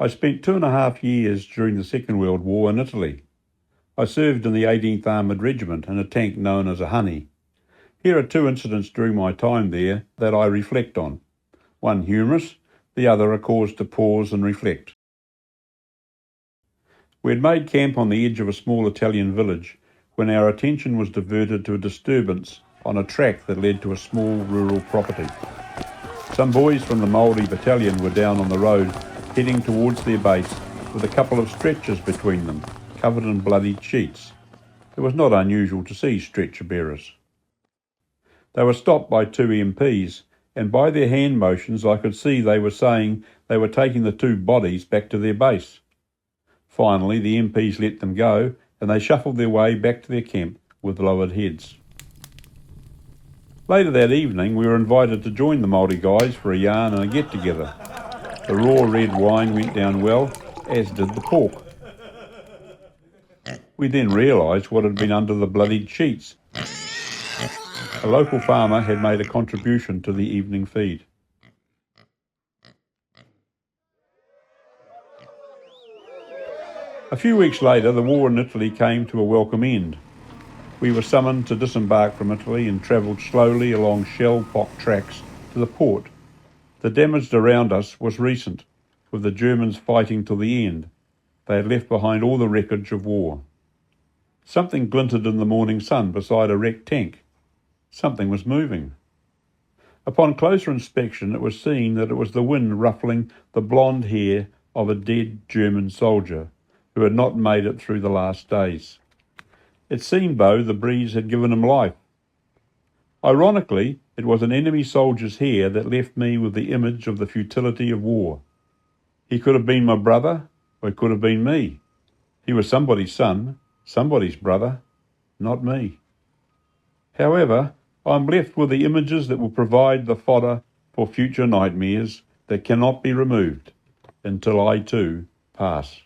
I spent 2.5 years during the Second World War in Italy. I served in the 18th Armoured Regiment in a tank known as a Honey. Here are two incidents during my time there that I reflect on. One humorous, the other a cause to pause and reflect. We had made camp on the edge of a small Italian village when our attention was diverted to a disturbance on a track that led to a small rural property. Some boys from the Māori battalion were down on the road heading towards their base with a couple of stretchers between them, covered in bloodied sheets. It was not unusual to see stretcher bearers. They were stopped by two MPs, and by their hand motions I could see they were saying they were taking the two bodies back to their base. Finally, the MPs let them go, and they shuffled their way back to their camp with lowered heads. Later that evening, we were invited to join the Māori guys for a yarn and a get-together. The raw red wine went down well, as did the pork. We then realised what had been under the bloodied sheets. A local farmer had made a contribution to the evening feed. A few weeks later, the war in Italy came to a welcome end. We were summoned to disembark from Italy and travelled slowly along shell-pocked tracks to the port. The damage around us was recent, with the Germans fighting till the end. They had left behind all the wreckage of war. Something glinted in the morning sun beside a wrecked tank. Something was moving. Upon closer inspection, it was seen that it was the wind ruffling the blonde hair of a dead German soldier who had not made it through the last days. It seemed, though, the breeze had given him life. Ironically, it was an enemy soldier's hair that left me with the image of the futility of war. He could have been my brother, or he could have been me. He was somebody's son, somebody's brother, not me. However, I'm left with the images that will provide the fodder for future nightmares that cannot be removed until I too pass.